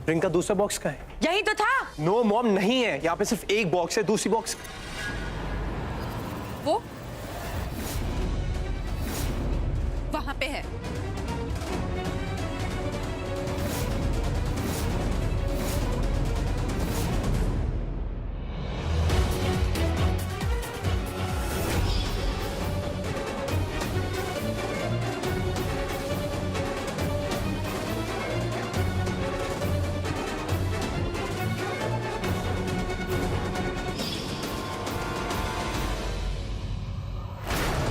Ring का दूसरा box कहाँ है? यही तो था। नो मॉम, नहीं है। यहाँ पे सिर्फ एक बॉक्स है, दूसरी बॉक्स वो वहां पे है।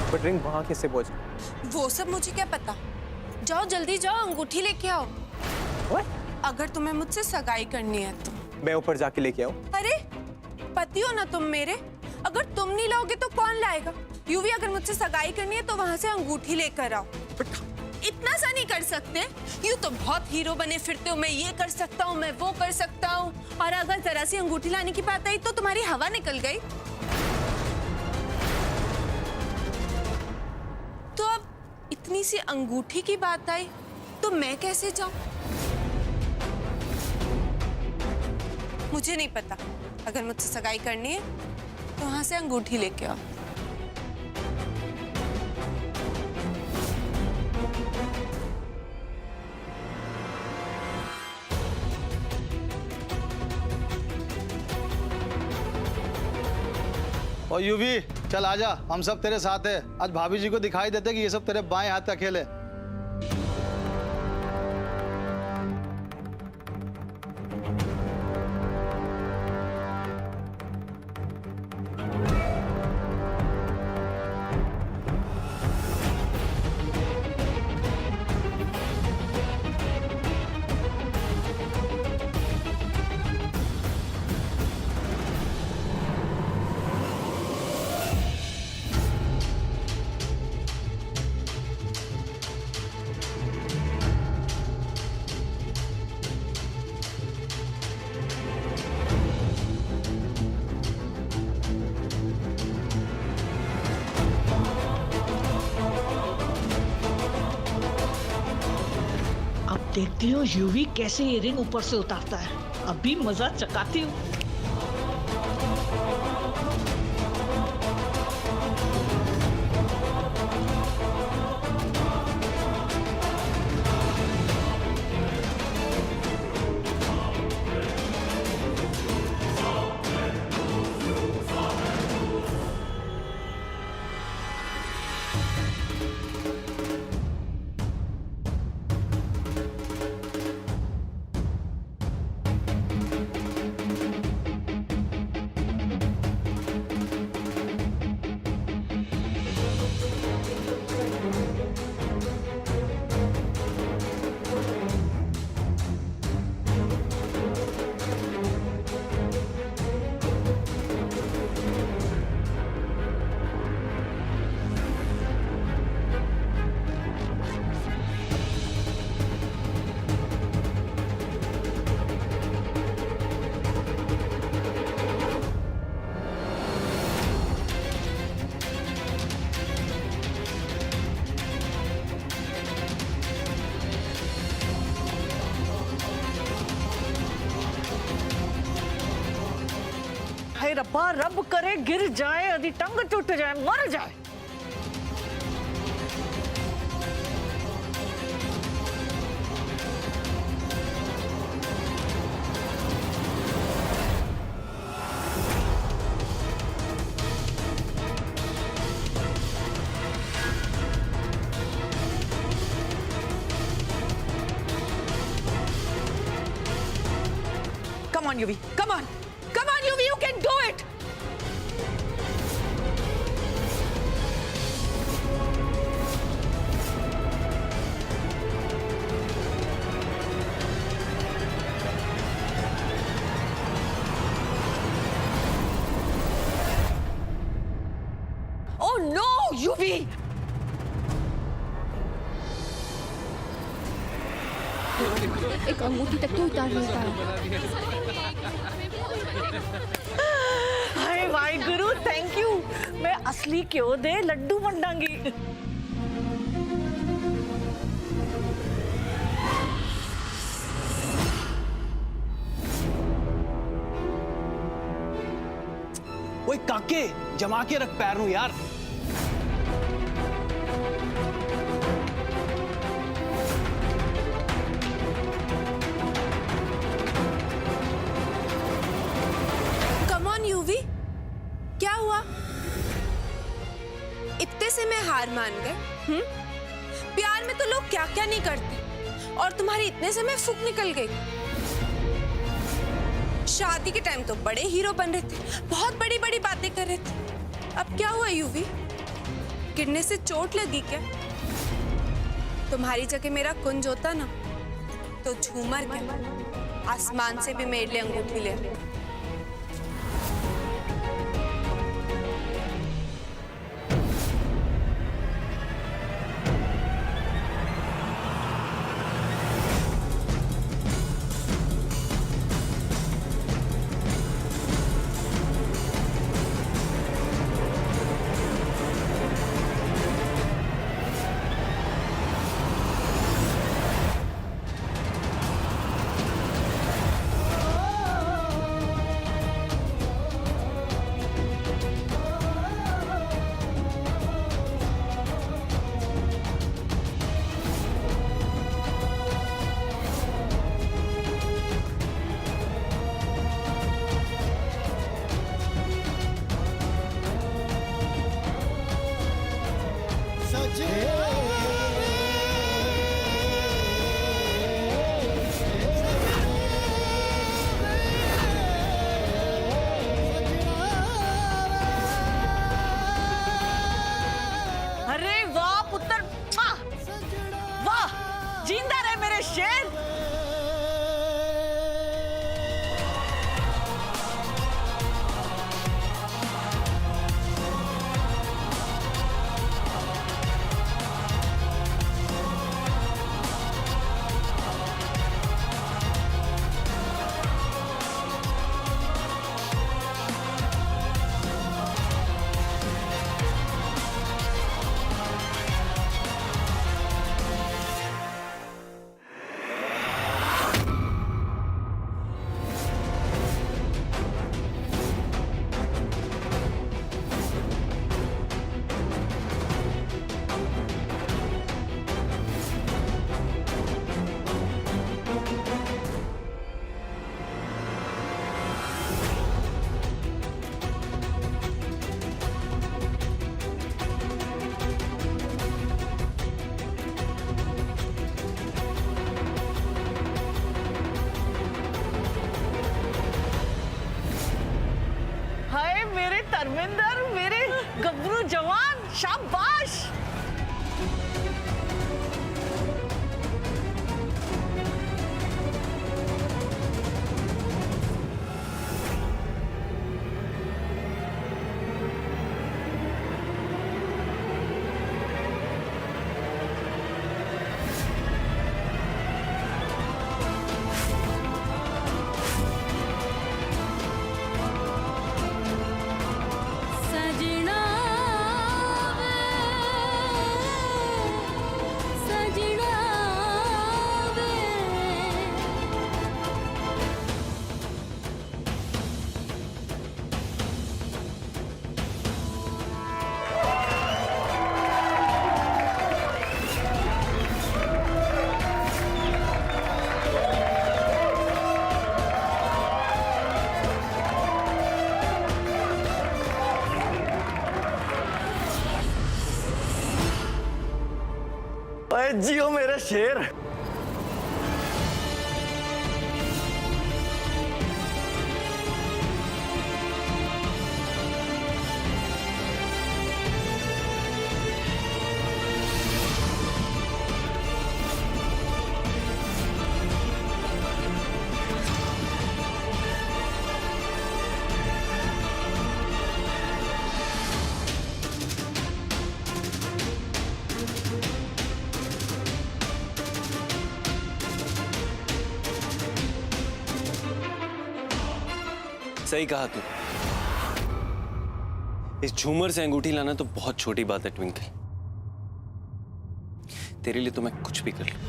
बट रिंग वहां कैसे पहुंच? वो सब मुझे क्या पता। जाओ जल्दी जाओ, अंगूठी लेके आओ। What? अगर तुम्हें मुझसे सगाई करनी है तो। मैं ऊपर जाके लेके आऊं? अरे पति हो ना तुम मेरे, अगर तुम नहीं लाओगे तो कौन लाएगा? यूवी, अगर मुझसे सगाई करनी है तो वहां से अंगूठी लेकर आओ। इतना सा नहीं कर सकते? यूं तो बहुत हीरो बने फिरते हो, मैं ये कर सकता हूँ, मैं वो कर सकता हूँ, और अगर जरा सी अंगूठी लाने की बात आई तो तुम्हारी हवा निकल गई। तो अब इतनी सी अंगूठी की बात आई तो मैं कैसे जाऊं? मुझे नहीं पता। अगर मुझसे सगाई करनी है तो वहां से अंगूठी लेके आओ। और यूवी, चल आजा, हम सब तेरे साथ है। आज भाभी जी को दिखाई देते कि ये सब तेरे बाएं हाथ का खेल है। देखती हूँ यूवी कैसे ये रिंग ऊपर से उतारता है। अभी मजा चकाती हूँ। हाय रब्बा, रब करे गिर जाए, यदि टंग टूट जाए, मर जाए। Come on, Yuvi. Come on. Come on, Yuvi. You can do it. Oh no, Yuvi. एक अंगूठी तक तो उतार नहीं पाया। हाय वाई गुरु, थैंक यू। मैं असली क्यों दे लड्डू मंडांगी। ओए काके जमा के रख पैर नू यार। कम ऑन यूवी, क्या हुआ? इतने से मैं हार मान गए? प्यार में तो लोग क्या क्या नहीं करते, और तुम्हारी इतने से मैं फूक निकल गई। शादी के टाइम तो बड़े हीरो बन रहे थे, बहुत बड़ी बड़ी बातें कर रहे थे। अब क्या हुआ यूवी? गिरने से चोट लगी क्या? तुम्हारी जगह मेरा कुंज होता ना, तो झूमर क्या, आसमान से भी मेरे लिए अंगूठी ले आते। अरे वाह पुत्र, वाह, जिंदा रहे मेरे शेर। हाय मेरे धर्मेंद्र, मेरे गबरू जवान, शाबाश। सजना वे, सजना वे। ओए जियो मेरे शेर। सही कहा तू। इस झूमर से अंगूठी लाना तो बहुत छोटी बात है ट्विंकल। तेरे लिए तो मैं कुछ भी कर लूं।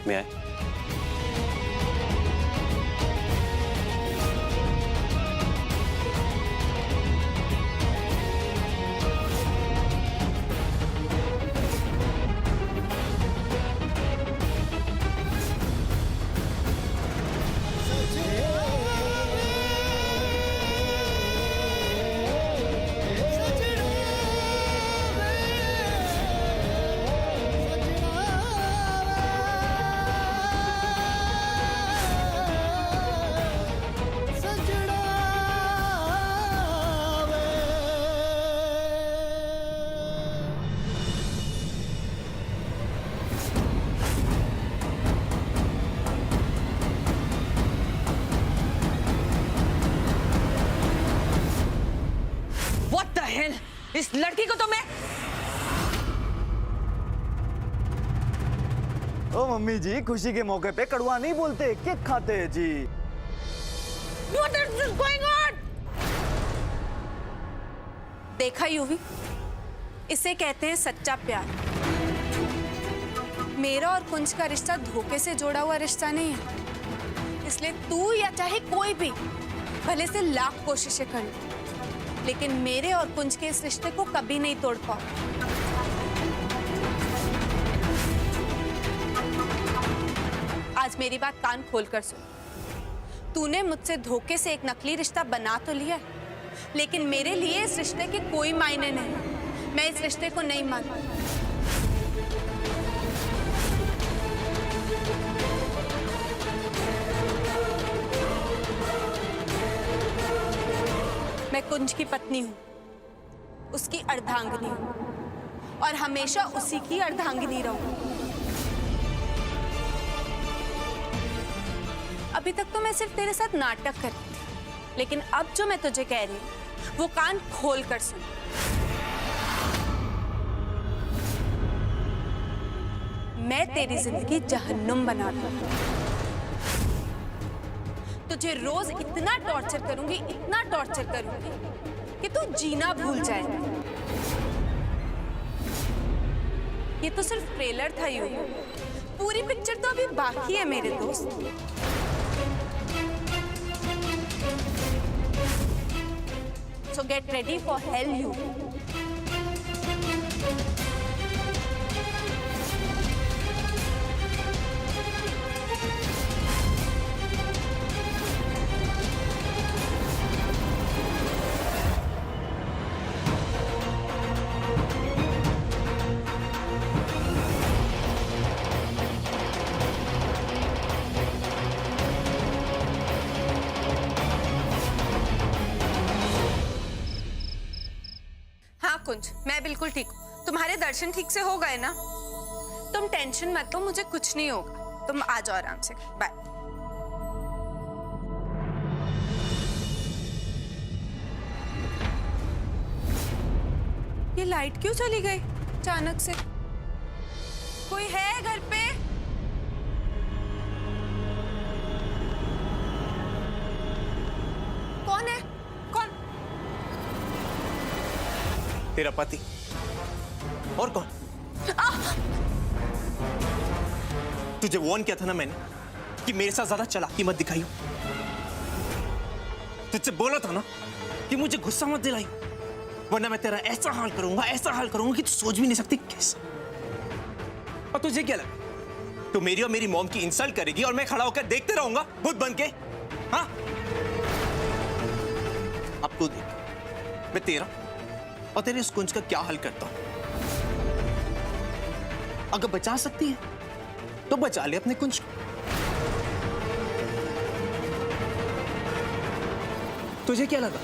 में आए। What the hell? इस लड़की को तो मैं ओ मम्मी जी, खुशी के मौके पे कड़वा नहीं बोलते, केक खाते हैं जी। What is going on? देखा यूवी, इसे कहते हैं सच्चा प्यार। मेरा और कुंज का रिश्ता धोखे से जोड़ा हुआ रिश्ता नहीं है। इसलिए तू या चाहे कोई भी भले से लाख कोशिशें कर ले, लेकिन मेरे और कुंज के इस रिश्ते को कभी नहीं तोड़ पाओ। आज मेरी बात कान खोलकर सुन। तूने मुझसे धोखे से एक नकली रिश्ता बना तो लिया, लेकिन मेरे लिए इस रिश्ते के कोई मायने नहीं। मैं इस रिश्ते को नहीं मानती। मैं कुंज की पत्नी हूँ, उसकी अर्धांगिनी हूँ और हमेशा उसी की अर्धांगिनी रहूंगी। अभी तक तो मैं सिर्फ तेरे साथ नाटक करती थी, लेकिन अब जो मैं तुझे कह रही हूँ वो कान खोल कर सुन। मैं तेरी जिंदगी जहन्नुम बना दूंगी। तुझे रोज इतना टॉर्चर करूंगी, इतना टॉर्चर करूंगी कि तू जीना भूल जाए। ये तो सिर्फ ट्रेलर था यूं, पूरी पिक्चर तो अभी बाकी है मेरे दोस्त। So get ready for hell, you. कुंज, मैं बिल्कुल ठीक हूँ। तुम्हारे दर्शन ठीक से हो गए ना? तुम टेंशन मत लो, मुझे कुछ नहीं होगा। तुम आ जाओ आराम से। बाय। ये लाइट क्यों चली गई अचानक से? कोई है घर पे? कौन है? कौन? तेरा पति। और कौन? तुझे वार्न किया था ना मैंने कि मेरे साथ ज्यादा चालाकी मत दिखाइयो। तुझसे बोला था ना कि मुझे गुस्सा मत दिलाई, वरना मैं तेरा ऐसा हाल करूंगा कि तू सोच भी नहीं सकती कैसा। और तुझे क्या लगा तू मेरी और मेरी मॉम की इंसल्ट करेगी और मैं खड़ा होकर देखते रहूंगा भूत बन के? हाँ, अब तू देख मैं तेरा और तेरे इस कुंज का क्या हल करता हूं। अगर बचा सकती है तो बचा ले अपने कुंज को। तुझे क्या लगा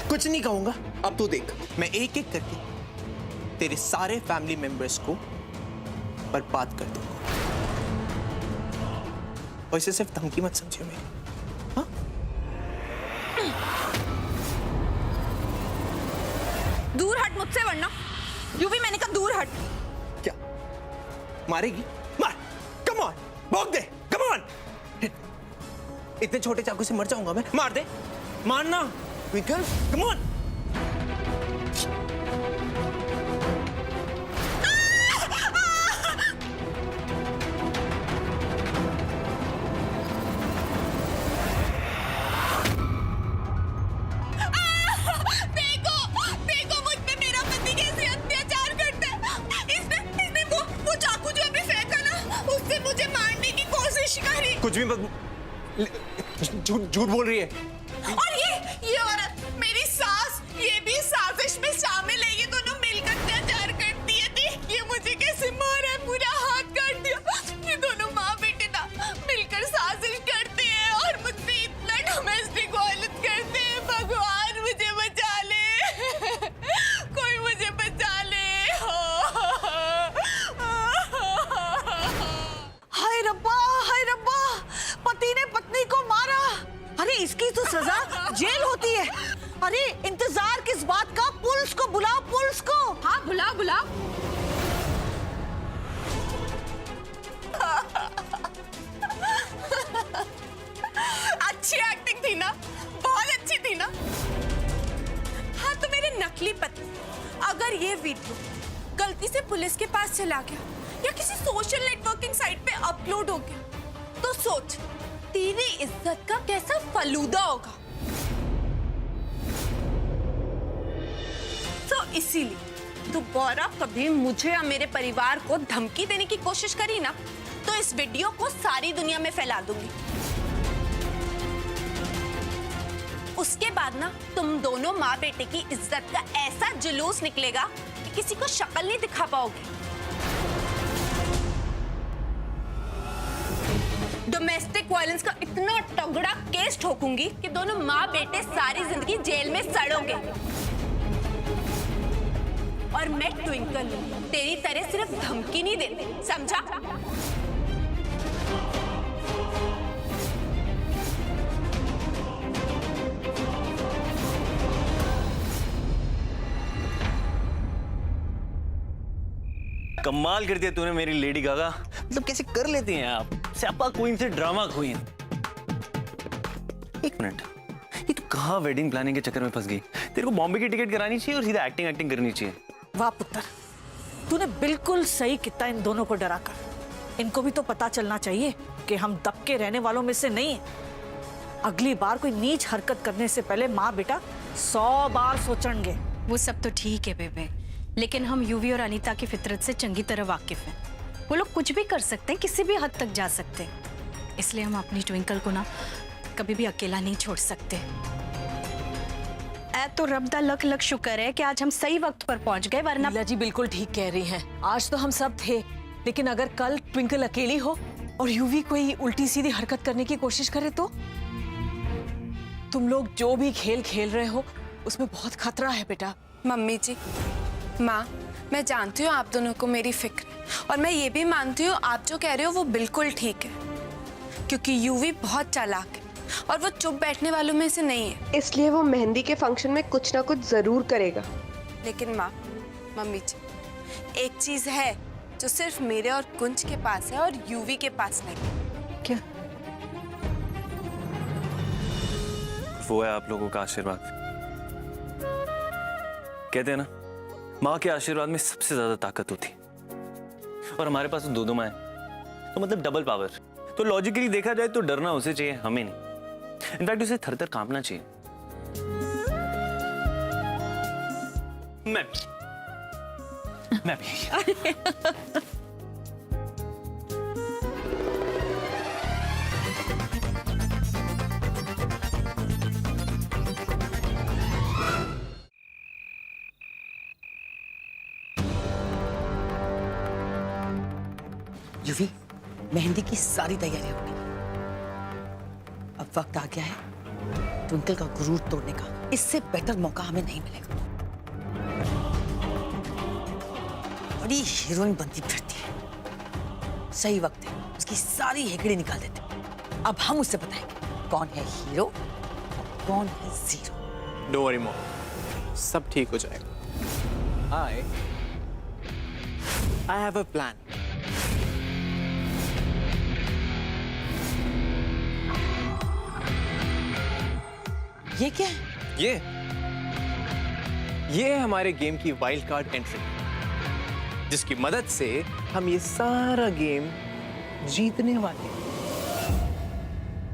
कुछ नहीं कहूंगा? अब तू देख मैं एक एक करके तेरे सारे फैमिली मेंबर्स को बर्बाद कर दूंगा। और इसे सिर्फ धमकी मत समझिए मेरी। हाँ? दूर हट मुझसे, वरना यूवी मैंने कहा दूर हट। क्या मारेगी? मार, कम ऑन, भोग दे, कम ऑन। इतने छोटे चाकू से मर जाऊंगा मैं? मार दे, मारना, ट्विंकल, कम ऑन। शिकारी। कुछ भी मत, झूठ बोल रही है। और ये औरत मेरी सास, ये भी साजिश में शामिल है। ये दोनों मिलकर अत्याचार करती है। देखिए मुझे कैसे मारा है, पूरा हाथ काट दिया। ये दोनों माँ बेटे ना मिलकर साजिश करते हैं और मुझ पे इतना डोमेस्टिक वायलेंस करते हैं। भगवान मुझे बचा ले, कोई मुझे बचा ले। हाय रब्बा, पति ने पत्नी को मारा। अरे इसकी तो सजा जेल होती है। अरे इंतजार किस बात का, पुलिस को बुलाओ, पुलिस को। हाँ बुलाओ बुलाओ। अच्छी एक्टिंग थी ना, बहुत अच्छी थी ना। हाँ तो मेरे नकली पति, अगर ये वीडियो गलती से पुलिस के पास चला गया या किसी सोशल नेटवर्किंग साइट पे अपलोड हो गया, तो सोच तेरी इज्जत का कैसा फलूदा होगा। तो इसीलिए दोबारा कभी मुझे या मेरे परिवार को धमकी देने की कोशिश करी ना, तो इस वीडियो को सारी दुनिया में फैला दूंगी। उसके बाद ना तुम दोनों माँ बेटे की इज्जत का ऐसा जुलूस निकलेगा कि किसी को शक्ल नहीं दिखा पाओगे। डोमेस्टिक वायलेंस का इतना तगड़ा केस ठोकूंगी कि दोनों माँ बेटे सारी जिंदगी जेल में सड़ोगे। और मैं ट्विंकल तेरी तरह सिर्फ धमकी नहीं देती, समझा? कमाल कर दिया तूने मेरी लेडी गागा। मतलब कैसे कर लेती हैं आप, स्यापा क्वीन से ड्रामा क्वीन। एक मिनट, ये तू कहाँ वेडिंग प्लानिंग के चक्कर में फंस गई? तेरे को बॉम्बे की टिकट करानी चाहिए और सीधा एक्टिंग करनी चाहिए। वाह पुत्र, तूने बिल्कुल सही किया इन दोनों को डराकर। इनको भी तो पता चलना चाहिए कि हम दबके रहने वालों में से नहीं है। अगली बार कोई नीच हरकत करने से पहले माँ बेटा 100 बार सोचेंगे। वो सब तो ठीक है बेबे, लेकिन हम यूवी और अनीता की फितरत से चंगी तरह वाकिफ हैं। वो लोग कुछ भी कर सकते हैं, किसी भी हद तक जा सकते हैं। इसलिए हम अपनी ट्विंकल को ना कभी भी अकेला नहीं छोड़ सकते। ऐ तो रब दा लख लख शुक्र है कि आज हम सही वक्त पर पहुंच गए, वरना लीला जी बिल्कुल ठीक कह रही हैं। आज तो हम सब थे, लेकिन अगर कल ट्विंकल अकेली हो और यूवी कोई उल्टी सीधी हरकत करने की कोशिश करे तो? तुम लोग जो भी खेल खेल रहे हो उसमें बहुत खतरा है बेटा। मम्मी जी, माँ, मैं जानती हूँ आप दोनों को मेरी फिक्र है, और मैं ये भी मानती हूँ आप जो कह रहे हो वो बिल्कुल ठीक है, क्योंकि यूवी बहुत चालाक है और वो चुप बैठने वालों में से नहीं है। इसलिए वो मेहंदी के फंक्शन में कुछ ना कुछ जरूर करेगा। लेकिन माँ, मम्मी जी, एक चीज है जो सिर्फ मेरे और कुंज के पास है और यूवी के पास नहीं। क्या? वो है आप लोगों का आशीर्वाद। कहते हैं ना, माँ के आशीर्वाद में सबसे ज्यादा ताकत होती, और हमारे पास तो दो माँ हैं, तो मतलब डबल पावर। तो लॉजिकली देखा जाए तो डरना उसे चाहिए, हमें नहीं। इनफैक्ट उसे थर थर कांपना चाहिए। मैं भी यूवी, मेहंदी की सारी तैयारी हो गई। अब वक्त आ गया है ट्विंकल का गुरूर तोड़ने का। इससे बेटर मौका हमें नहीं मिलेगा। बड़ी हीरोइन बनती फिरती है, सही वक्त है उसकी सारी हेकड़ी निकाल देते। अब हम उससे बताएंगे कौन है हीरो और कौन है जीरो। डोंट वरी मॉम, सब ठीक हो जाएगा। I have a plan. ये क्या है? ये है हमारे गेम की वाइल्ड कार्ड एंट्री, जिसकी मदद से हम ये सारा गेम जीतने वाले हैं।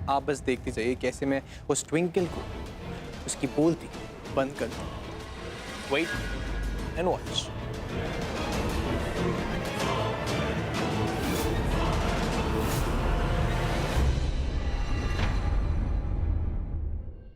आप बस देखते जाइए कैसे मैं उस ट्विंकल को उसकी बोलती बंद कर दूं। Wait and watch.